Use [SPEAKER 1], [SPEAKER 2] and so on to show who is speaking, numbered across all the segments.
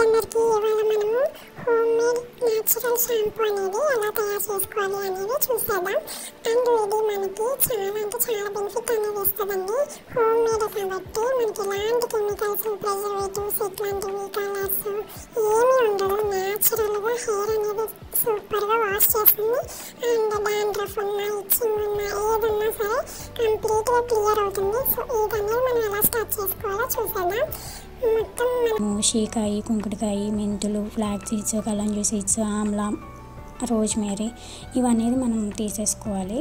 [SPEAKER 1] అందరికీ ఇవాళ మనము హోమ్ మేడ్ న్యాచురల్ షాంపూ అనేది ఎలా తయారు చేసుకోవాలి అనేది చూసేద్దాం. అండ్ ఇది మనకి చాలా బెనిఫిట్ అనేది ఇస్తుందండి. హోమ్ మేడ్ కాబట్టి మనకి ఎలాంటి కెమికల్స్, ప్రిజర్వేటివ్స్, ఇట్లాంటివి కలర్స్ ఏమీ ఉండదు. న్యాచురల్గా హెయిర్ అనేది సూపర్గా వాష్ చేస్తుంది. అండ్ డాండ్రఫ్ ఉన్నా, ఇచ్చింగ్ ఉన్నా, ఏదన్నా సరే కంప్లీట్గా క్లియర్ అవుతుంది. సో ఇదనేది మనం ఎలా స్టార్ట్ చేసుకోవాలో చూసేద్దాం.
[SPEAKER 2] షీకాయి, కుంకుడుకాయ, మెంతులు, ఫ్లాక్ సీడ్స్, కలంజీ సీడ్స్, ఆమ్లా, రోజ్మేరీ ఇవనేది మనం తీసేసుకోవాలి.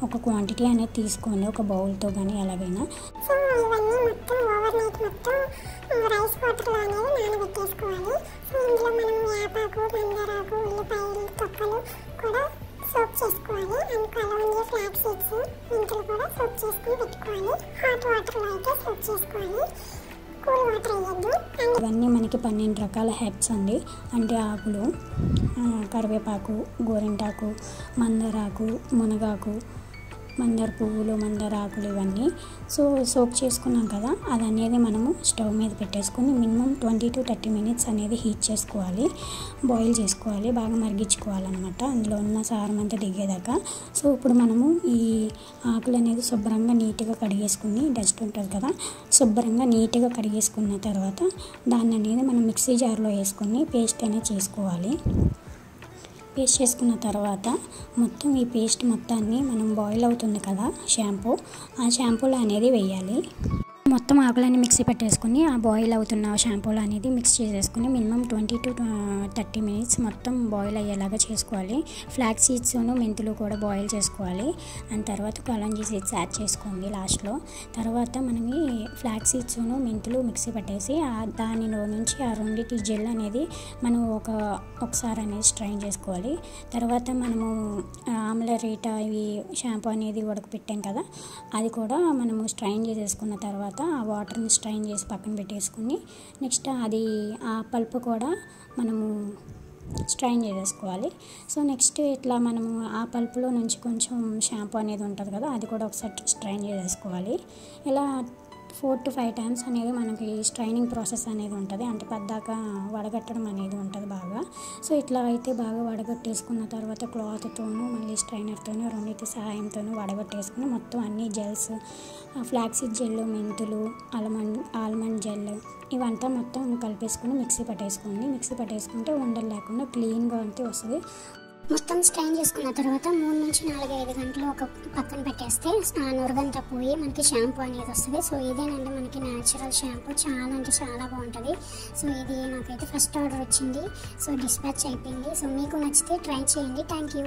[SPEAKER 2] ఒక క్వాంటిటీ అనేది తీసుకోండి, ఒక బౌల్తో కానీ ఎలాగైనా.
[SPEAKER 1] సో ఇవన్నీ మొత్తం ఓవర్ నైట్ మొత్తం రైస్ వాటర్లో అనేది నానబెట్టేసుకోవాలి. సో ఇందులో మనం వేపాకు, మందారాకు, ఉల్లిపాయలు తొక్కలు కూడా సోప్ చేసుకోవాలి. అండ్ కలంజీ, ఫ్లాక్ సీడ్స్, మెంతులు కూడా సోప్ చేసుకొని పెట్టుకోవాలి. హాట్ వాటర్లో అయితే సోప్ చేసుకోవాలి, కూల్ వాటర్ వేయద్దు.
[SPEAKER 2] ఇవన్నీ మనకి 12 రకాల హెర్బ్స్ అండి. అంటే ఆకులు, కరివేపాకు, గోరింటాకు, మందారాకు, మునగాకు, మందార పువ్వులు, మందార ఆకులు ఇవన్నీ సోప్ చేసుకున్నాం కదా. అది అనేది మనము స్టవ్ మీద పెట్టేసుకొని మినిమం 20 to 30 minutes అనేది హీట్ చేసుకోవాలి, బాయిల్ చేసుకోవాలి, బాగా మరిగించుకోవాలన్నమాట, అందులో ఉన్న సారం అంతా దిగేదాకా. సో ఇప్పుడు మనము ఈ ఆకులు అనేది శుభ్రంగా నీట్గా కడిగేసుకుని, డస్ట్ ఉంటుంది కదా, శుభ్రంగా నీట్గా కడిగేసుకున్న తర్వాత దాన్ని అనేది మనం మిక్సీ జార్లో వేసుకొని పేస్ట్ అనేది చేసుకోవాలి. పేస్ట్ చేసుకున్న తర్వాత మొత్తం ఈ పేస్ట్ మొత్తాన్ని మనం బాయిల్ అవుతుంది కదా షాంపూ, ఆ షాంపూలో అనేది వేయాలి. మొత్తం ఆకులన్నీ మిక్సీ పెట్టేసుకుని ఆ బాయిల్ అవుతున్న షాంపూలు అనేది మిక్స్ చేసేసుకుని మినిమం 20 to 30 minutes మొత్తం బాయిల్ అయ్యేలాగా చేసుకోవాలి. ఫ్లాక్ సీడ్స్, మెంతులు కూడా బాయిల్ చేసుకోవాలి. అండ్ తర్వాత కలంజీ సీడ్స్ యాడ్ చేసుకోండి లాస్ట్లో. తర్వాత మనకి ఫ్లాక్ సీడ్స్, మెంతులు మిక్సీ పట్టేసి దానిలో నుంచి ఆ రెండింటి జెల్ అనేది మనం ఒకసారి అనేది స్ట్రైన్ చేసుకోవాలి. తర్వాత మనము ఆమ్లా రీటా ఇవి షాంపూ అనేది ఉడకపెట్టాం కదా, అది కూడా మనము స్ట్రైన్ చేసేసుకున్న తర్వాత ఆ వాటర్ని స్ట్రైన్ చేసి పక్కన పెట్టేసుకుని నెక్స్ట్ అది ఆ పల్పు కూడా మనము స్ట్రైన్ చేసేసుకోవాలి. సో నెక్స్ట్ ఇట్లా మనము ఆ పల్పులో నుంచి కొంచెం షాంపూ అనేది ఉంటుంది కదా, అది కూడా ఒకసారి స్ట్రైన్ చేసేసుకోవాలి. ఇలా 4 to 5 times అనేది మనకి స్ట్రైనింగ్ ప్రాసెస్ అనేది ఉంటుంది. అంటే పద్దాక వడగట్టడం అనేది ఉంటుంది బాగా. సో ఇట్లా అయితే బాగా వడగట్టేసుకున్న తర్వాత క్లాత్తోనూ మళ్ళీ స్ట్రైనర్తోనూ రెండింటి సహాయంతోనూ వడగట్టేసుకుని మొత్తం అన్ని జెల్స్, ఫ్లాక్సీడ్ జెల్, మెంతులు, ఆల్మండ్ జెల్ ఇవంతా మొత్తం కలిపేసుకుని మిక్సీ పట్టేసుకోండి. మిక్సీ పట్టేసుకుంటే ఉండలు లేకుండా క్లీన్గా అంతే వస్తుంది.
[SPEAKER 1] మొత్తం స్ట్రైన్ చేసుకున్న తర్వాత 3 నుంచి 4-5 గంటలు ఒక పక్కన పెట్టేస్తే ఆ నురగంతా పోయి మనకి షాంపూ అనేది వస్తుంది. సో ఇదేనండి మనకి న్యాచురల్ షాంపూ, చాలా అంటే చాలా బాగుంటుంది. సో ఇది నాకైతే ఫస్ట్ ఆర్డర్ వచ్చింది, సో డిస్పాచ్ అయిపోయింది. సో మీకు నచ్చితే ట్రై చేయండి. Thank you.